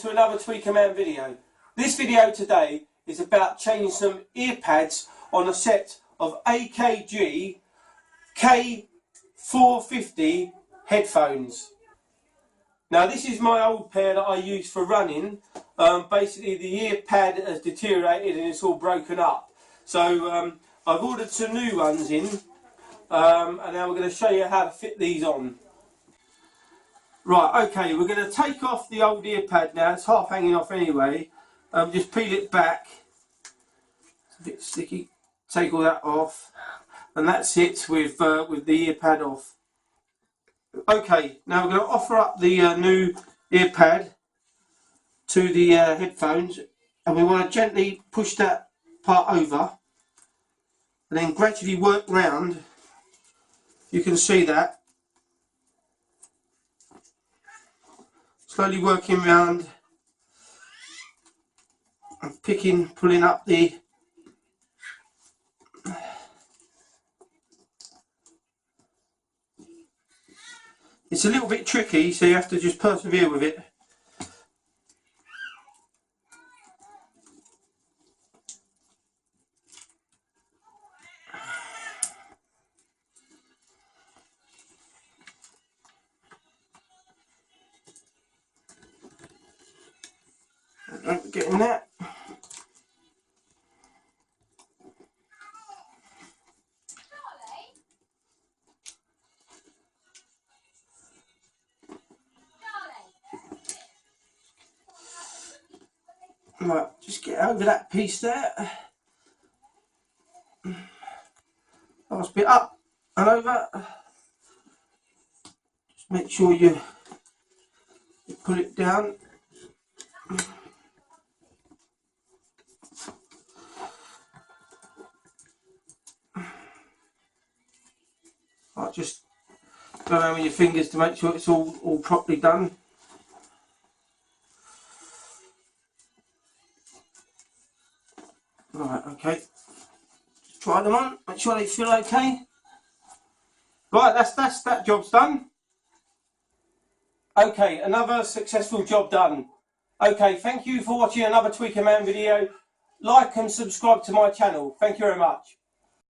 to another Tweaker Man video. This video today is about changing some ear pads on a set of AKG K450 headphones. Now this is my old pair that I use for running. Basically the ear pad has deteriorated and it's all broken up. So I've ordered some new ones in and now we're going to show you how to fit these on. Right, okay, we're going to take off the old ear pad now. It's half hanging off anyway. Just peel it back. It's a bit sticky. Take all that off, and that's it with the ear pad off. Okay, now we're going to offer up the new ear pad to the headphones, and we want to gently push that part over, and then gradually work round. You can see that. Slowly working round and pulling up the it's a little bit tricky, so you have to just persevere with it. Don't forget that. Right, just get over that piece there. Last bit up and over. Just make sure you pull it down. Right, just go around with your fingers to make sure it's all properly done. Right, okay. Just try them on, make sure they feel okay. Right, that job's done. Okay, another successful job done. Okay, thank you for watching another Tweaker Man video. Like and subscribe to my channel. Thank you very much.